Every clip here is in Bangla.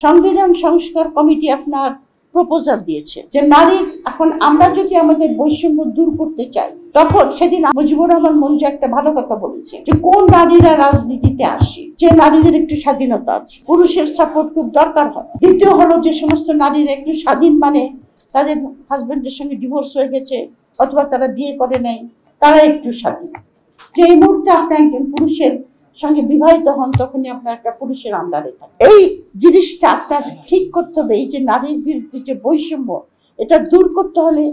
সংবিধান সংস্কার কমিটি আপনার প্রপোজাল দিয়েছে যে নারীর এখন আমরা যদি আমাদের বৈষম্য দূর করতে চাই, তখন সেদিন মুজিবুর রহমান মঞ্জু একটা ভালো কথা বলেছে যে কোন নারীরা রাজনীতিতে আসে, যে নারীদের একটু স্বাধীনতা আছে, পুরুষের সাপোর্ট খুব দরকার হয়। দ্বিতীয় হলো যে সমস্ত নারীরা একটু স্বাধীন, মানে তাদের হাজবেন্ডের সঙ্গে ডিভোর্স হয়ে গেছে অথবা তারা বিয়ে করে নাই, তারা একটু স্বাধীন। যে এই মুহূর্তে আপনার একজন পুরুষের সঙ্গে বিবাহিত হন, তখনই আপনার একটা পুরুষের আন্ডারে থাকে। এই জিনিসটা আপনার ঠিক করতে হবে। এই যে নারীর বিরুদ্ধে যে বৈষম্য, এটা দূর করতে হলে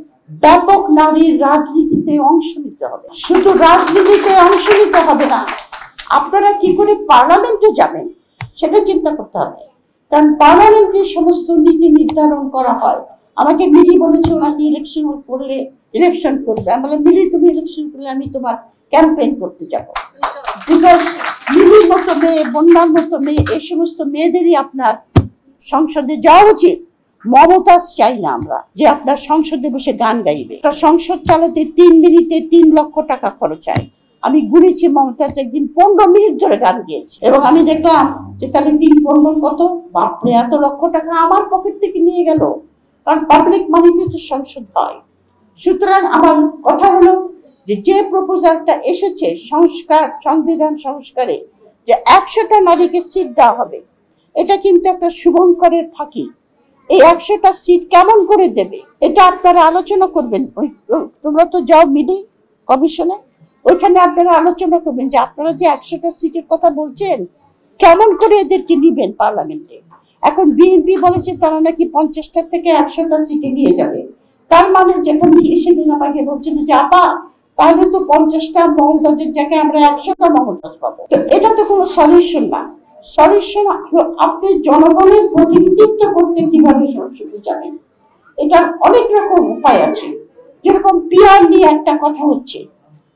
ব্যাপক নারীর রাজনীতিতে অংশ নিতে হবে। শুধু রাজনীতিতে অংশ নিতে হবে না, আপনারা কি করে পার্লামেন্টে যাবেন সেটা চিন্তা করতে হবে। কারণ পার্লামেন্টে সমস্ত নীতি নির্ধারণ করা হয়। আমাকে মিলি বলেছে ওনাকে ইলেকশন করলে ইলেকশন করবে। আমি বললাম মিলি তুমি ইলেকশন করলে আমি তোমার ক্যাম্পেইন করতে যাব। বিকজ মিলির মতো মেয়ে, বন্যার মতো মেয়ে, এই সমস্ত মেয়েদেরই আপনার সংসদে যাওয়া উচিত। মমতাজ চাই না আমরা যে আপনার সংসদে বসে গান গাইবে। সংসদ চালাতে 3 মিনিটে 3 লক্ষ টাকা খরচ হয়। আমি গুনেছি মমতাজ একদিন 15 মিনিট ধরে গান গিয়েছে, এবং আমি দেখলাম যে তাহলে 3-15 কত, বাপরে এত লক্ষ টাকা আমার পকেট থেকে নিয়ে গেল। কারণ পাবলিক মানিতে তো সংসদ হয়। সুতরাং আমার কথা হলো যে প্রপোজালটা এসেছে সংবিধান সংস্কারে, যে 100টা নারীকে সিট দেওয়া হবে, এটা কিন্তু একটা শুভঙ্করের ফাঁকি। এই 100টা সিট কেমন করে দেবে এটা আপনারা আলোচনা করবেন। তোমরা তো যাও মিলি কমিশনে, ওইখানে আপনারা আলোচনা করবেন যে আপনারা যে 100টা সিটের কথা বলছেন কেমন করে এদেরকে নিবেন পার্লামেন্টে। এখন বিএনপি বলেছে তারা নাকি 50টা থেকে 100টা সিটে নিয়ে যাবে। তার মানে যেটা মিলি সেদিন আমাকে বলছিল যে আপা তাহলে তো 50টা মমতাজের জায়গায় আমরা 100টা মমতাজ পাবো। তো এটা তো কোনো সলিউশন না। সলিউশন আপনি জনগণের প্রতিনিধিত্ব করতে কিভাবে সংসদে যাবেন, এটার অনেক রকম উপায় আছে। যেরকম পিআর নিয়ে একটা কথা হচ্ছে,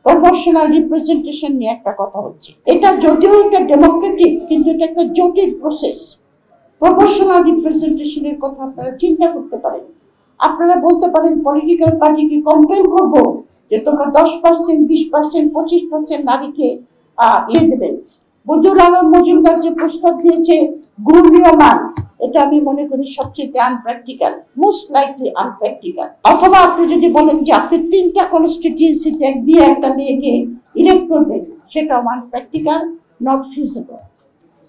প্রপোর্শনাল রিপ্রেজেন্টেশন নিয়ে একটা কথা হচ্ছে। এটা যদিও এটা ডেমোক্রেটিক, কিন্তু এটা একটা জটিল প্রসেস। প্রপোর্শনাল রিপ্রেজেন্টেশনের কথা আপনারা চিন্তা করতে পারেন। আপনারা বলতে পারেন পলিটিক্যাল পার্টিকে কম্পেল করবো যে তোমরা 10%, 20%, 25% নারীকে দেবেন। বদিউল আলম মজুমদার যে প্রস্তাব দিয়েছে ঘূর্ণীয়মান, এটা আমি মনে করি সবচেয়ে আনপ্র্যাকটিক্যাল, মোস্ট লাইকলি আনপ্র্যাকটিক্যাল। অথবা আপনি যদি বলেন যে আপনি 3টা কনস্টিটিউয়েন্সিতে একটা মেয়েকে ইলেক্ট করবেন, সেটাও আনপ্র্যাকটিক্যাল, নট ফিজিবল।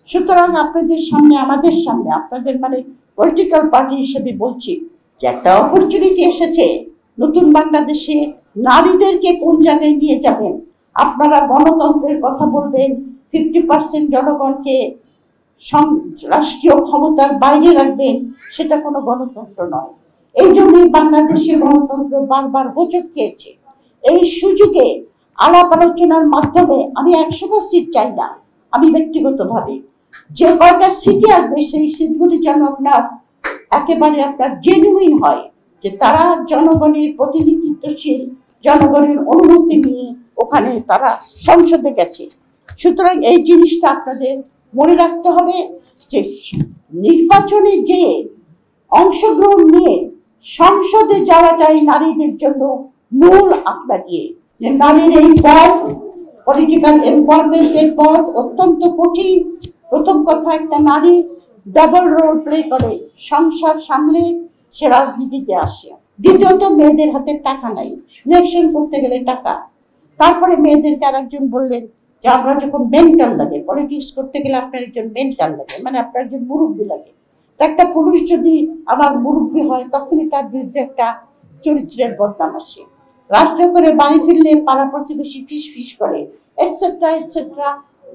সুতরাং আপনাদের সামনে, আমাদের সামনে, আপনাদের মানে পলিটিক্যাল পার্টি হিসেবে বলছি যে একটা অপরচুনিটি এসেছে নতুন বাংলাদেশে। নারীদেরকে কোন জায়গায় নিয়ে যাবেন? আপনারা গণতন্ত্রের কথা বলবেন, 50% জনগণকে রাষ্ট্রীয় ক্ষমতার বাইরে রাখবেন, সেটা কোনো গণতন্ত্র নয়। এই জন্যই বাংলাদেশে গণতন্ত্র বারবার হোঁচট খেয়েছে। এই সুযোগে আলাপ আলোচনার মাধ্যমে আমি 100টা সিট চাই না, আমি ব্যক্তিগতভাবে যে কয়টা সিটে আসবে সেই সিটগুলি যেন আপনার একেবারে আপনার জেনুইন হয়, যে তারা জনগণের প্রতিনিধিত্বশীল, জনগণের অনুমতি নিয়ে ওখানে তারা সংসদে গেছে। সুতরাং এই জিনিসটা আপনাদের মনে রাখতে হবে যে নির্বাচনে যে অংশগ্রহণ নিয়ে সংসদে যাওয়াটাই নারীদের জন্য মূল আপনার যে নারীর এই পথ, পলিটিক্যাল এমপাওয়ারমেন্টের পথ অত্যন্ত কঠিন। প্রথম কথা, একটা নারী ডাবল রোল প্লে করে, সংসার সামলে সে রাজনীতিতে আসে। দ্বিতীয়ত, মেয়েদের হাতে টাকা নাই, ইলেকশন করতে গেলে টাকা। তারপরে মেয়েদেরকে আরেকজন বললেন যে আমরা যখন মেন্টাল লাগে, পলিটিক্স করতে গেলে আপনার একজন মেন্টাল লাগে, মানে আপনার একজন মুরব্বী লাগে। একটা পুরুষ যদি আমার মুরব্বী হয়, তখনই তার বিরুদ্ধে একটা চরিত্রের বদনাম আসে। রাত্রে করে বাড়ি ফিরলে পাড়া প্রতিবেশী ফিস ফিস করে, এটসেট্রা এটসেট্রা,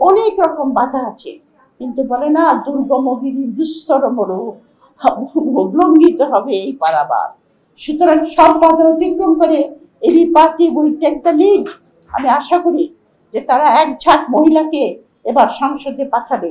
অনেক রকম বাধা আছে। কিন্তু বলে না, দুর্গমগিরি দুস্তর মরু লঙ্ঘিত হবে এই পারাবার। সুতরাং সব বাধা অতিক্রম করে এই party will take the lead. আমি আশা করি যে তারা এক ঝাঁক মহিলাকে এবার সংসদে পাঠাবে।